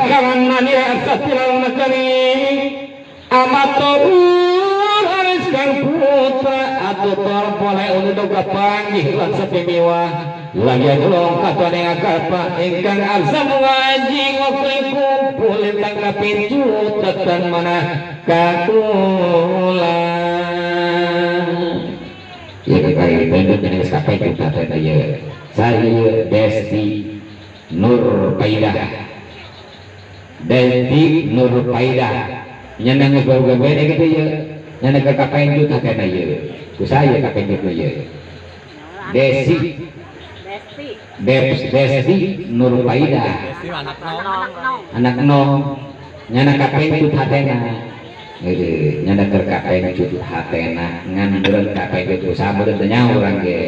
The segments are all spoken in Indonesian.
karena nira satirang negeri amatur aris kang putra atutor boleh untuk kepanggih lan sepimiwa lagi dulung katone agapa ingkang arsa mengaji ngopi kumpul tang kapinju tetan mana kakulan ya kekali bentuk jenis kapai kita tanda ya saya Desti Nur Paidah Desti Nur Paidah nyenang gawe-gawe gitu ya nyenang ke kapai itu tanda ya ku saya kapai itu ya Desti Nur Paidah anak nong nyana kapen cut hatena nyana terkapen cut hatena ngan beureun kapen cut sabeureuh teh nya urang ge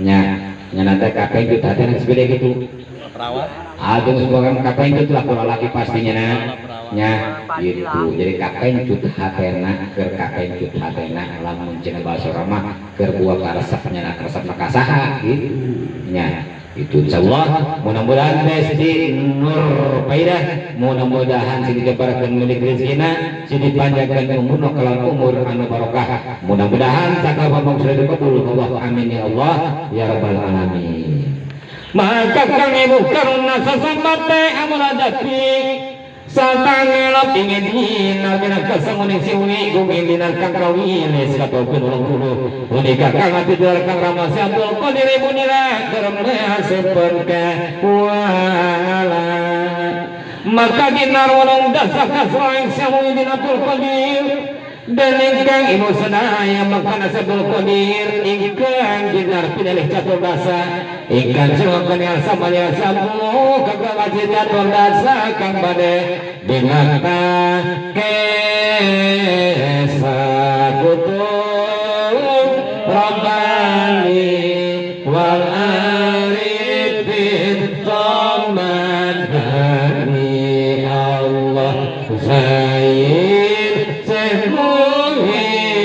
nyana teh kapen cut hatena segede gitu perawat aduh semoga kapen cut lah laki pastinya nya gitu jadi kapen cut hatena keur kapen cut hatena lamun cenah basa ramah keur buah karesep nyana karesep makasaha gitu nya itu insyaallah mudah-mudahan Desti Nur Paidah mudah-mudahan sini dibarakeun milik rezekina sini dipanjangkeun umurna kalan umur anu barokah mudah-mudahan sakal pamong sudah dikabul Allah amin ya Allah ya rabbal alamin maka kang ibu karuna sasambate amunadati satangela pingin dina bina kasanguning siwi gungin dina kang kawilis katokeun ulang puluh unika kang ati dua kang rama sabul qadir munira geremna sepen ka wala maka dinar walong dasa kasroeng sawi dina tul qadir dan ingkang ibu senaya makana sabul qadir ingkang dinar pinilih catur dasa ingkang silakan yang sama yang sabu kagawati catur dasa kang bade dinata kesa kutul rabbani wal arifin tamadani Allah Sayyid Syekh Muhyiddin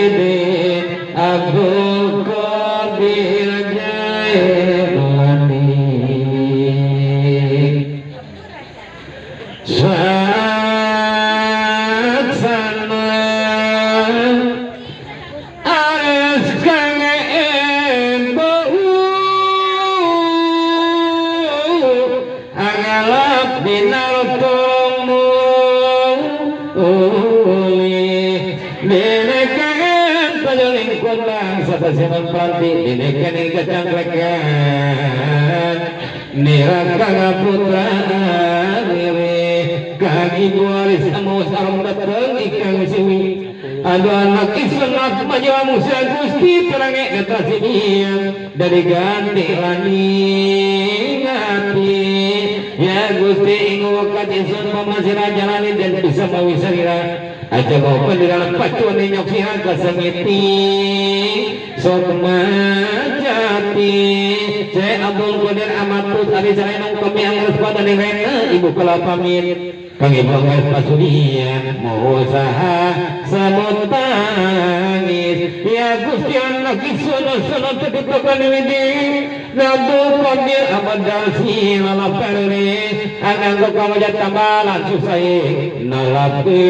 Abdul Qadir Jailani Siman parti dinekan ing kacanglekan niraka putra nire kang ibu aris amos aram dateng ikang siwi adu anak isnat majawa musa gusti terange kata sinian dari ganti lani ngati ya gusti ingu wakat isun pamasira jalani dan bisa mawisarira aja mau pendidikan pacuan nyok sihan kasengiti sokma jati saya Abdul Qadir Amatut ari saya nang kami angres pada nirena ibu kala pamit kang ibu angres pasudian mau usaha samut tangis ya gusti anak isun tetep widi Abdul Qadir Amadasi lalapere anak kau kamu tambalan susai nalapi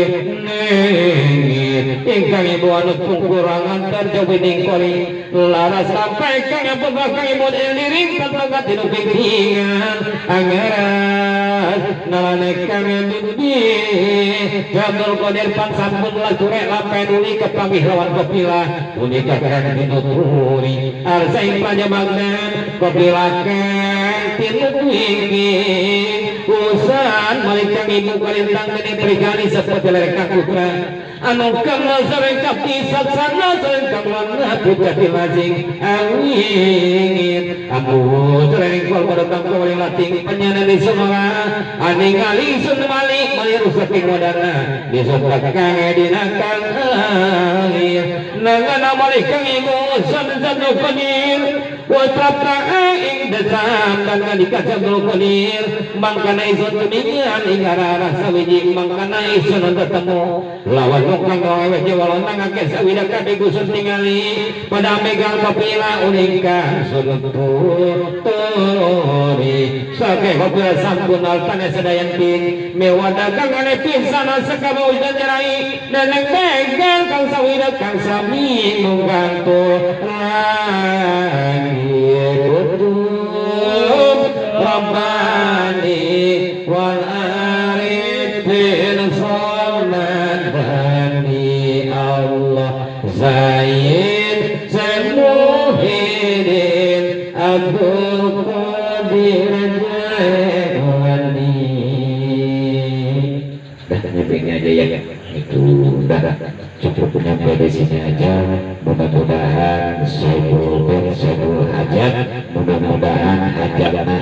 nengit ingkang ibu anu pungkurangan terjauh dingkori lara sampai kang ibu kang ibu eliring katagat dinu pinggingan angaran nalanek kang di Abdul Qadir pansampun lajurek lapai nuli kepanggih lawan kepilah unika kang dinu turi arsaing panjamagnan kepilakan tinu twingin usan malikang ibu kalintang gede perikali seperti lereka putra anu kang sareng kapi saksana sareng kang lana putra dilajing awingin ambu sareng kol padotang kawali lating penyana di semua aning aling sun malik mali rusak ing wadana di sebelah kang edina kang alir nangana malikang ibu usan satu penir Watrapna ing desam dan dikaca berkulir mangkana isun tuningan ing arah sawiji mangkana isun ketemu lawan nukang ngawet jawalon nangake sawida kade gusun tingali pada megang papila ulingkan sunuturi sake hopila sampun altane sedayantin mewadagang ane pisana sekabau dan jerai dan megang kang sawida kang sami menggantu Rabbani wal arifin saladani Allah Zaid Zamuhidin Abdul Qadir Jailani. Dah nyepingnya aja ya, itu udah cukup nyampe di sini aja. Mudah-mudahan Saiful Hajat, mudah-mudahan hajatna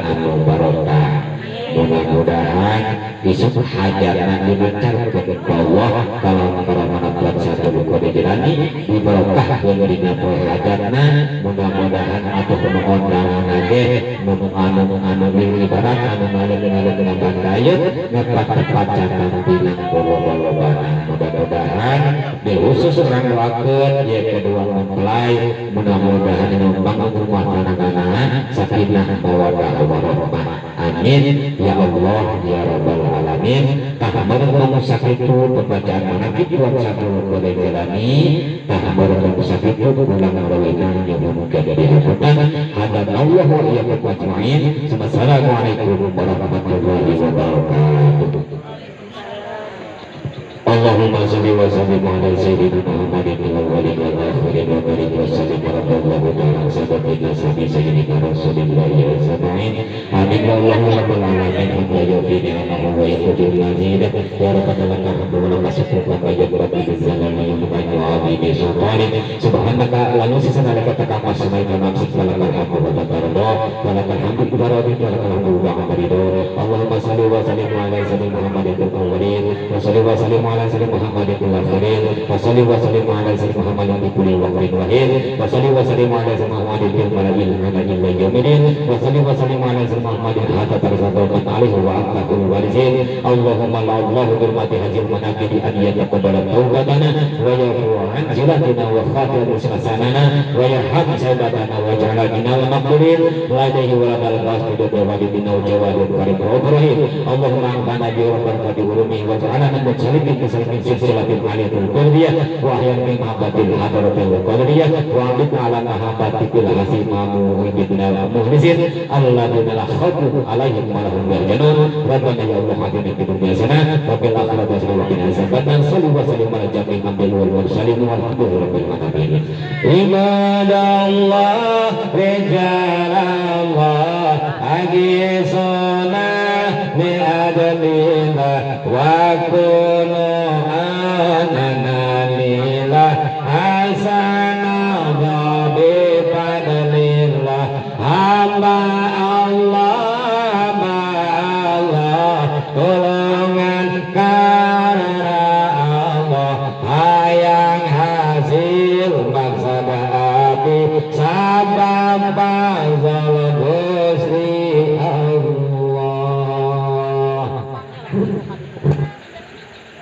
anu barokah, mudah-mudahan isuk hajatna dilancarkan ke Allah kalau mana buat satu kode jelani diberkahkan dina hajatna, mudah-mudahan atuh pengondangan aja anu ibarat anu ngalir bandayut ngepat-tepat catat dina bolo-bolobana. Mudah-mudahan di khusus orang doakeun ya kedua mempelai mudah-mudahan membangun rumah tangga sakinah mawaddah warahmah. Amin ya Allah ya rabbal alamin. Tahammur sakitu pembacaan manaqib buat satu boleh jalani. Tahammur sakitu ulang rawina yang mungkin jadi hasutan. Hadan Allah wa iyyakum ajma'in. Assalamualaikum warahmatullahi wabarakatuh. Allahumma salli wa sallim ala sayyidina Muhammadin wa alihi wa sahbihi wa barik wa sallim warahmatullahi ta'ala sayyidina sayyidina rasulillahi wa sallam. Amin ya Allah rabbal alamin. Hamda yufini anahu wa yaqudir lazid ya rabbana lakal hamdu wa lakal syukru wa yajratu bizzalal wa yumanu abidi sultani subhanaka la nusisa laka takama samaika nafsik lakal hamdu wa tabardo wa lakal hamdu ibaradi wa lakal hamdu wa amrido. Allahumma salli wa sallim ala sayyidina Muhammadin wa salli wa sallim ala sayyidina Muhammadin wa salli wa sallim ala sayyidina Muhammadin bi kulli waqtin wa hin wa salli wa sallim ala sayyidina Muhammadin fil mala'il a'la ila yaumil wa salli wa sallim ala sayyidina Muhammadin hatta tarzaqu alaihi wa aqul walizin. Allahumma la Allahu birmati hajil manaqib an yataqabbala taubatana wa yafu an zilatina wa khatir sanana wa yarham sabatana wa ja'alna wa maqbulin wa alaihi wa ala al-qasdi wa walidina wa jawadul karim Ibrahim. Allahumma anfa'na bi barakati ulumi wa ja'alna min salimin min silsilatil aliyatul qadriyah wa ahyan min mahabbatil hadratil qadriyah wa amdina ala mahabbatil hasimamu ibidna muhlisin alladina la khawfu alaihim wa lahum yarjanun. Rabbana ya Allah hadina fi dunya hasanah wa fil akhirati hasanah wa qina azabannar. Sallu wa sallim ala jami'il anbiya'i wal mursalin walhamdulillahi rabbil alamin. Ibadallah rijalallah agisuna bi adlillah wa kunu ananalillah hasana bi fadlillah hamba Allah golongan karena Allah hayang hasil maksada api sabab bazal gusti